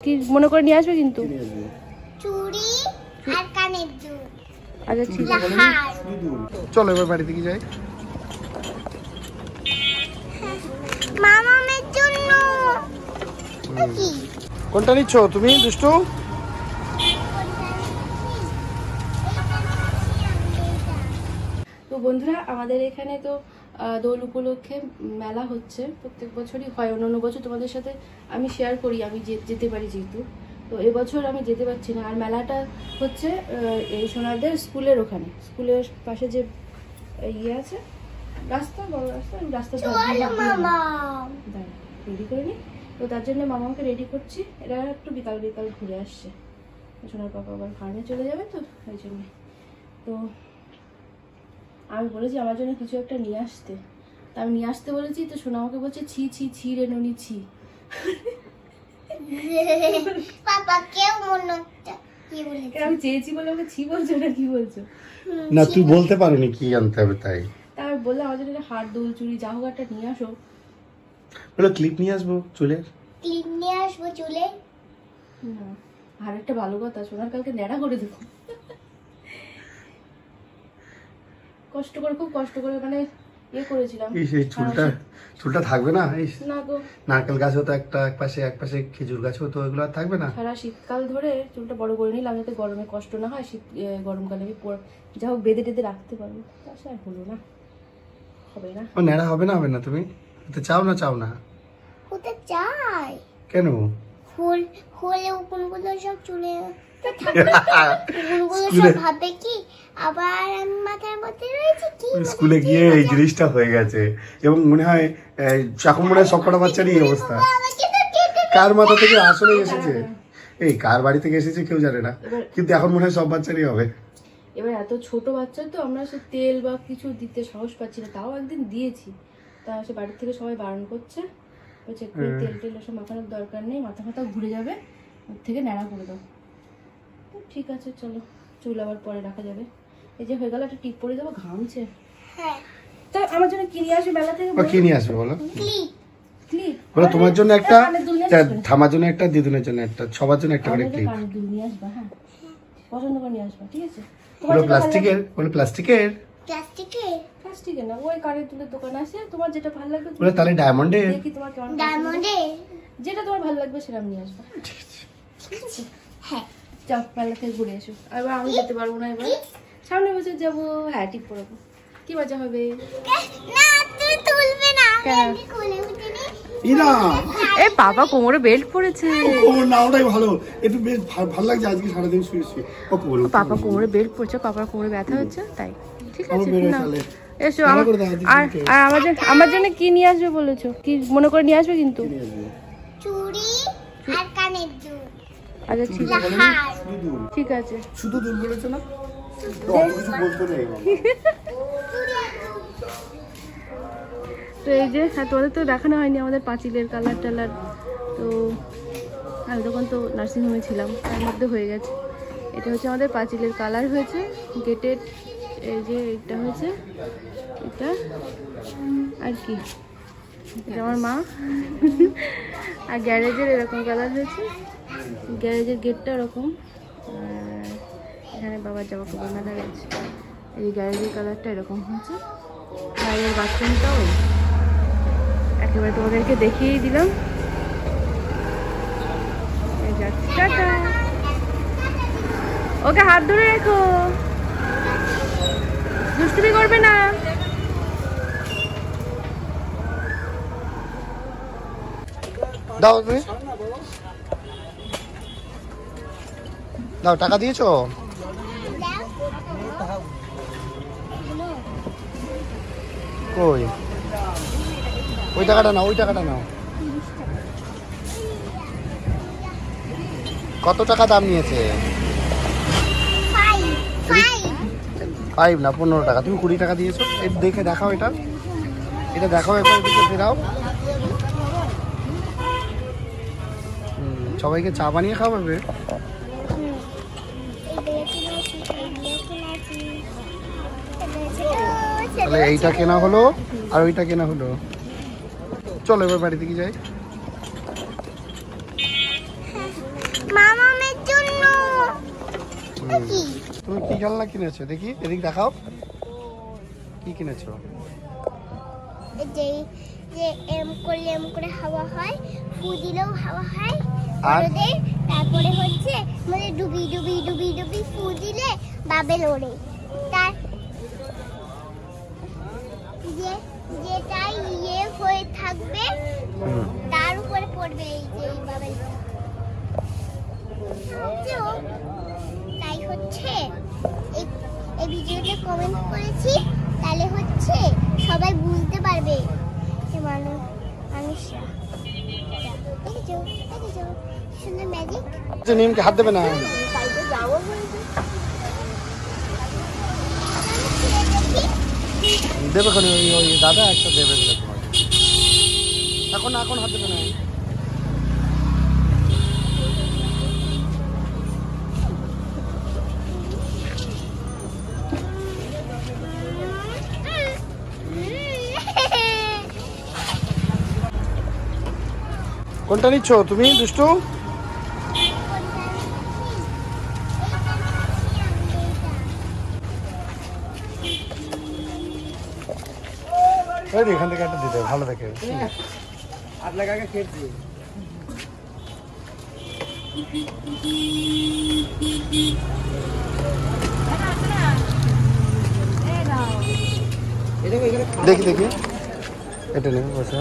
কি মনে করে নিয়ে আসবে কিন্তু চুড়ি আর কানের দুল। আচ্ছা ঠিক আছে, চলো এবার বাড়ি থেকে যাই। মামামের জন্য কোনটা নিচ্ছ তুমি দুষ্টু? তো বন্ধুরা, আমাদের এখানে তো দোল উপলক্ষে মেলা হচ্ছে, প্রত্যেক বছরই হয়। অন্যান্য বছর তোমাদের সাথে আমি শেয়ার করি, আমি যেতে পারি যেহেতু। তো এবছর আমি যেতে পারছি না। আর মেলাটা হচ্ছে এই সোনাদের স্কুলের ওখানে, স্কুলের পাশে যে ইয়ে আছে রাস্তা, বড় রাস্তা, রাস্তা রেডি করে নি। তো তার জন্য মামাকে রেডি করছি। এরা একটু বিকাল বিকাল ঘুরে আসছে, সোনার পাপা আবার ফার্মে চলে যাবে, তো ওই জন্য। তো আমি বলেছি আমার জন্য কিছু একটা নিয়ে আসতে, তা আমি নিয়ে আসতে বলেছি, তো সোনা আমাকে বলছে ছি ছি ছি রে ননি ছি। পাপা কেউ মনে হচ্ছে কি বলেছে, আমি চেয়েছি বলে আমাকে ছি বলছো না কি বলছো? না তুই বলতে পারিনি কি আনতে হবে, তাই আমি বললাম আমার জন্য হার দুল চুড়ি যা হোক একটা নিয়ে আসো। বলো ক্লিপ নিয়ে আসবো চুলের। ক্লিপ নিয়ে আসবো চুলে। আর একটা ভালো কথা, সোনার কালকে ন্যাড়া করে দেবো। কষ্ট করে, খুব কষ্ট করে মানে ইয়ে করেছিলাম। এই চুলটা থাকবে না? এই না গো, নারকেল গাছও তো একটা এক পাশে খেজুর গাছও তো, এগুলো আর থাকবে না। সারা শীতকাল ধরে চুলটা বড় করে নিলাম যাতে গরমে কষ্ট না হয়। গরমকালে আমি যা হোক বেঁধে টেঁধে রাখতে পারবো। তাছাড়া হলো না, হবে না। ও ন্যাড়া হবে না তুমি তো চাও না? হতে চাই। কেন? হলে কোনগুলো সব চুলে ভাবে কি আবার আমি মাথার মধ্যে রয়েছে কি স্কুলে গিয়ে এই জিনিসটা হয়ে গেছে, এবং মনে হয় এখন মনে হয় সবকটা বাচ্চারই এই অবস্থা। কার মাথা থেকে আসলে এসেছে, এই কার বাড়ি থেকে এসেছে কেউ জানে না, কিন্তু এখন মনে হয় সব বাচ্চারই হবে। এবার এত ছোট বাচ্চা তো আমরা সে তেল বা কিছু দিতে সাহস পাচ্ছি না। তাও একদিন দিয়েছি, তা সে বাড়ির থেকে সবাই বারণ করছে, বলছে তেল টেল ওসব মাখানোর দরকার নেই, মাথা ঘুরে যাবে, ওর থেকে ন্যাড়া করে দাও। ঠিক আছে চলো, চুল আবার পরে রাখা যাবে। এই যে হয়ে গেল, একটা টিপ পরে দেবো, ঘামছে। তা আমার জন্য কি নিয়ে আসবে মেলা থেকে? কি নিয়ে আসবে বলো? ক্লিপ বলো তোমার জন্য একটা, থামার জন্য একটা, দিদুনের জন্য একটা, সবার জন্য একটা করে ক্লিপ। কানের দুল নিয়ে আসবা, হ্যাঁ পছন্দ করে নিয়ে আসবা, ঠিক আছে? বলো প্লাস্টিকের না, ওই কানের দুলের দোকান আছে, তোমার যেটা ভালো লাগবে। বলো তাহলে ডায়মন্ডের, দেখি তোমার কেমন যেটা তোমার ভালো লাগবে সেটা নিয়ে আসবা, ঠিক আছে? হ্যাঁ যাও মেলা থেকে ঘুরে এসো। এবার আমি যেতে পারবো না, এবার সামনে বছর যাবো। হ্যাঁ টিপ পরাবো, কি মজা হবে। বাবা কোমরে বেল্ট পরেছে, ভালো, একটু বেশ ভালো লাগছে আজকে সারাদিন শুয়েছি। পাপা কোমরে বেল্ট পরেছে, পাপার কোমরে ব্যথা হচ্ছে তাই। ঠিক আছে না, এসো। আর আমার জন্য কি নিয়ে আসবে বলেছো? কি মনে করে নিয়ে আসবে কিন্তু চুড়ি আর কানের দুল। আচ্ছা ঠিক আছে। শুধু দুল বলেছো না? তো এই যে তোমাদের তো দেখানো হয়নি আমাদের পাঁচিলের কালার টালার। তো আমি তখন তো নার্সিংহোমে ছিলাম, তার মধ্যে হয়ে গেছে। এটা হচ্ছে আমাদের পাঁচিলের কালার হয়েছে, গেটের এই যে এটা হয়েছে, এটা আর কি এটা আমার মা। আর গ্যারেজের এরকম কালার হয়েছে, গ্যারেজের গেটটা এরকম। এখানে বাবার জামা কাপড় মেলা গেছে, এই গ্যারেজের কালারটা এরকম হয়েছে। বাইরের বাথরুমটাও একেবারে তোমাদেরকে দেখিয়েই দিলাম। টাটা, ওকে হাত ধরে রেখো, দুষ্টুমি করবে না। দাও তুমি দাও, টাকা দিয়েছো? কই ওই টাকাটা নাও, কত টাকা দাম নিয়েছে? 5 না 15 টাকা। তুমি 20 টাকা দিয়েছো। দেখে দেখাও, এটা দেখাও, একবার দিকে ফেরাও। সবাইকে চা বানিয়ে খাওয়াবে। তাহলে এইটা কেনা হলো আর ওইটা কেনা হলো। চলো এবার বাড়ি থেকে যাই। কি তুমি কি খেলনা কিনেছো দেখি, এদিক দেখাও কি কিনেছো। যে যে এম করে হাওয়া হয়, ফু দিলেও হাওয়া হয় আর ওদের। তারপরে হচ্ছে মানে ডুবি ডুবি ডুবি ডুবি ফু দিলে বাবেল ওড়ে। তার যে যেটাই ইয়ে হয়ে থাকবে তার উপরে পড়বে এই যে এই বাবেলটা। তাই হচ্ছে এই ভিডিওতে কমেন্ট করেছি, তাহলে হচ্ছে সবাই বুঝতে পারবে যে মানুষরা সুন্দর ম্যাজিক। নিমকে হাত দেবে না, দেবে কোন ওই দাদা একটা দেবে তোমাকে, এখন হাত দেবে না। কোনটা নিচ্ছ তুমি দুষ্টু? এখান থেকে একটা দিতে ভালো দেখে দেখি দেখি এটা নেই বসে।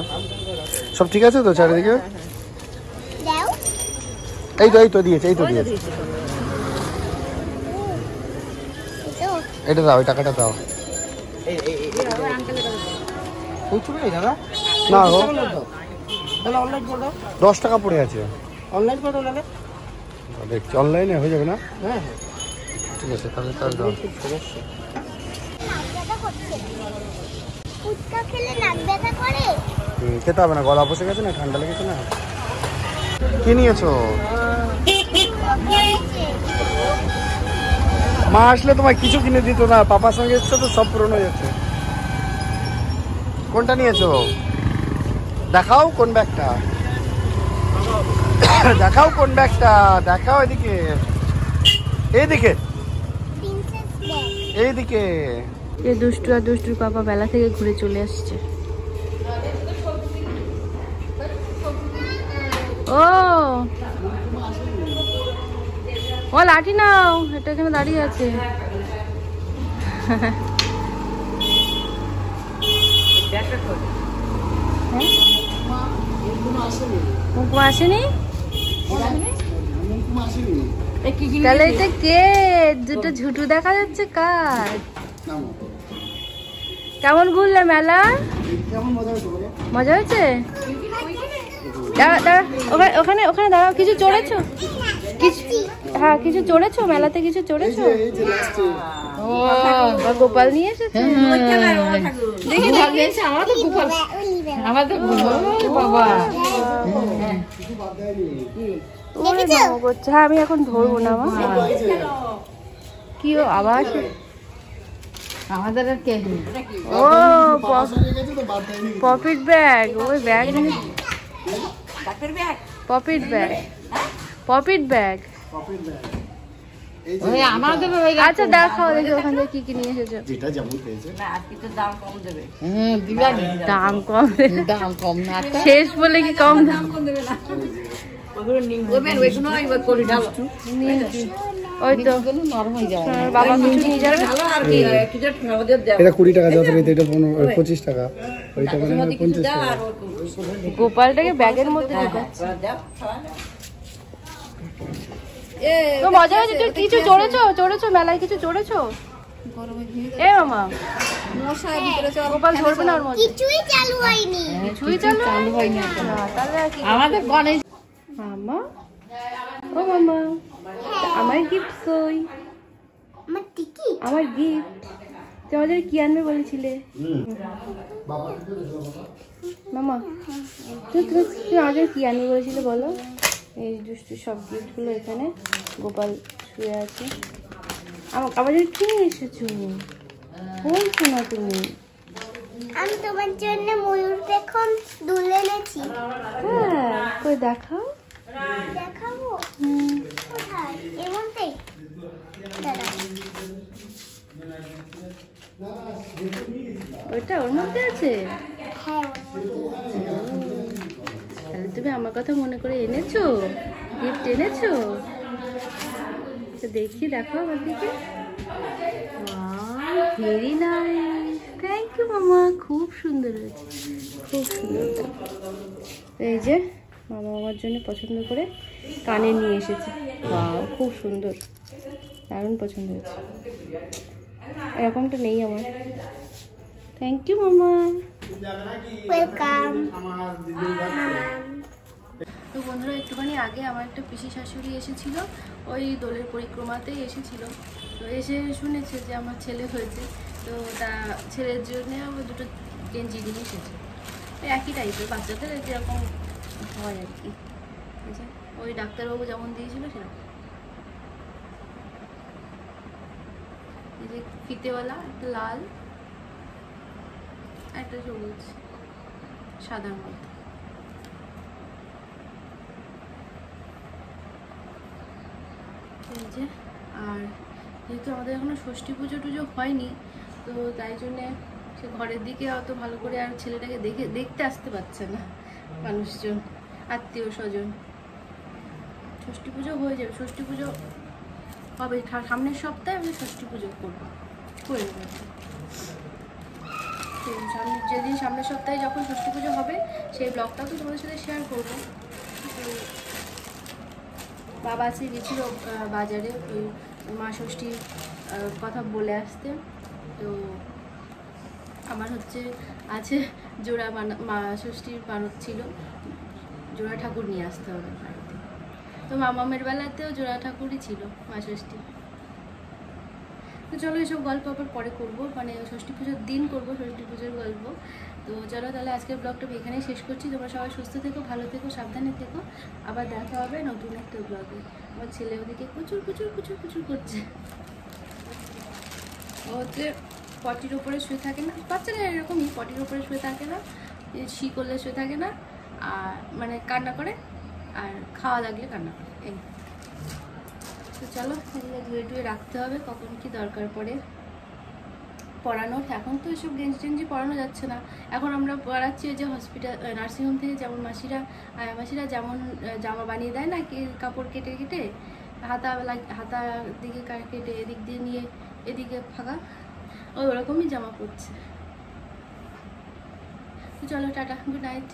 সব ঠিক আছে তো চারিদিকে? এই তো দিয়েছে এটা দাও, ওই টাকাটা দাও। না গো 10 টাকা পড়ে আছে। অনলাইন করে দাও, দেখছি অনলাইনে হয়ে যাবে না? হ্যাঁ ঠিক আছে তাহলে তাহলে দাও। ফুচকা খেলে নাক ব্যথা করে? খেতে হবে না, গলা বসে গেছে না, ঠান্ডা লেগেছে না। কি নিয়েছো? মা আসলে তোমায় কিছু কিনে দিত না, পাপার সঙ্গে এসছো তো সব পূরণ হয়ে যাচ্ছে। কোনটা নিয়েছো দেখাও, কোন ব্যাগটা দেখাও, কোন ব্যাগটা দেখাও, এদিকে এইদিকে এইদিকে। এই দুষ্টু আর দুষ্টুর পাপা বেলা থেকে ঘুরে চলে আসছে। ও লাঠি নাও, এটা এখানে দাঁড়িয়ে আছে। মুকুমা আসেনি? তাহলে এটা কে? দুটো ঝুটু দেখা যাচ্ছে কার? কেমন ঘুরলে মেলা? মজা হয়েছে? ওখানে ওখানে দাঁড়াও। কিছু চড়েছো? হ্যাঁ কিছু চড়েছো মেলাতে? কিছু চড়েছো? গোপাল নিয়ে এসেছে। হ্যাঁ আমি এখন ধরবো না। কি আবার আমাদের ও পপিট ব্যাগ, ওই ব্যাগ পপিট ব্যাগ, পপিট ব্যাগ। আচ্ছা দেখাও দেখি ওখান থেকে কি কি নিয়ে এসেছো। দাম কম দেবে, দাম কম না, শেষ বলে কি কম দাম দেবে না? ওই তো নরম হয়ে যায়। বাবা কিছু নিয়ে যাবে। এটা 20 টাকা যত রেট, এটা 25 টাকা, ওইটা মানে 50 টাকা। গোপালটাকে ব্যাগের মধ্যে ঢুকাচ্ছে। তো মজা হয়েছে? তুই কিছু চড়েছো মেলায়? কিছু চড়েছো? এ মামা গোপাল ধরবে না ওর মধ্যে? কিছুই চালু হয়নি। কিছুই চালু হয়নি। তাহলে আমাদের গণেশ মামা, ও মামা আমার গিফট কই? আমার টিকি, আমার গিফট। তুই আমাদের কি আনবে বলেছিলে মামা? তুমি আমাদের কি আনবে বলেছিলে বলো? এই দুষ্টু সব গিফটগুলো এখানে, গোপাল শুয়ে আছে। আমাদের কি নিয়ে এসেছো বলছো না তুমি? আমি তোমার জন্য ময়ূর পেখম দুল এনেছি। হ্যাঁ কই দেখাও। দেখাবো? কোথায়? এর মধ্যেই। গিফটটা ওর মধ্যে আছে? হ্যাঁ ওর মধ্যে। তাহলে তুমি আমার কথা মনে করে এনেছো, গিফট এনেছো? তো দেখি, দেখো আমার দিকে। ভেরি নাইস, থ্যাংক ইউ মামা, খুব সুন্দর হয়েছে, খুব সুন্দর। এই যে মামা আমার জন্য পছন্দ করে কানে নিয়ে এসেছে। বাহ, খুব সুন্দর, দারুণ পছন্দ হয়েছে। এরকমটা নেই আমার। থ্যাংক ইউ মামা। ওয়েলকাম। তো বন্ধুরা, একটুখানি আগে আমার একটা পিসি শাশুড়ি এসেছিল, ওই দোলের পরিক্রমাতেই এসেছিল। তো এসে শুনেছে যে আমার ছেলে হয়েছে, তো তা ছেলের জন্য আমার দুটো গেঞ্জি নিয়ে এসেছে। ওই একই টাইপের বাচ্চাদের যেরকম হয় আর কি, এই যে ওই ডাক্তারবাবু যেমন দিয়েছিল সেরকম। এই যে ফিতেওয়ালা, একটা লাল, একটা সবুজ, সাদার মধ্যে। এই যে, আর যেহেতু আমাদের এখনো ষষ্ঠী পুজো টুজো হয়নি, তো তাই জন্যে সে ঘরের দিকে অত ভালো করে আর ছেলেটাকে দেখতে আসতে পারছে না মানুষজন, আত্মীয় স্বজন। ষষ্ঠী পুজো হয়ে যাবে, ষষ্ঠী পুজো হবে সামনের সপ্তাহে, আমি ষষ্ঠী পুজো করবো, করে নেবো। যেদিন সামনের সপ্তাহে যখন ষষ্ঠী পুজো হবে, সেই ব্লগটাও তো তোমাদের সাথে শেয়ার করবো। বাবা আজকে গেছিল বাজারে ওই মা ষষ্ঠীর কথা বলে আসতে। তো আমার হচ্ছে আছে জোড়া মা ষষ্ঠীর মানত ছিল, জোড়া ঠাকুর নিয়ে আসতে হবে বাড়িতে। তো মামামের বেলাতেও জোড়া ঠাকুরই ছিল মা ষষ্ঠী। তো চলো এসব গল্প আবার পরে করবো, মানে ষষ্ঠী পুজোর দিন করবো ষষ্ঠী পুজোর গল্প। তো চলো তাহলে আজকের ব্লগটা এখানেই শেষ করছি। তোমরা সবাই সুস্থ থেকো, ভালো থেকো, সাবধানে থেকো। আবার দেখা হবে নতুন একটা ব্লগে। আমার ছেলে ওদিকে কুচুর কুচুর কুচুর কুচুর করছে। ও হচ্ছে পটির ওপরে শুয়ে থাকে না, বাচ্চারা এরকমই, পটির ওপরে শুয়ে থাকে না, শি করলে শুয়ে থাকে না, আর মানে কান্না করে, আর খাওয়া লাগলে কান্না করে। এই তো চলো এগুলো ধুয়ে টুয়ে রাখতে হবে, কখন কি দরকার পড়ে পড়ানোর। এখন তো এসব গেঞ্জি টেঞ্জি পরানো যাচ্ছে না, এখন আমরা পড়াচ্ছি যে হসপিটাল নার্সিংহোম থেকে যেমন মাসিরা মাসিরা যেমন জামা বানিয়ে দেয় না, কি কাপড় কেটে কেটে হাতা দিকে কেটে এদিক দিয়ে নিয়ে এদিকে ফাঁকা, ওই ওরকমই জামা পরছে। তো চলো টাটা, গুড নাইট।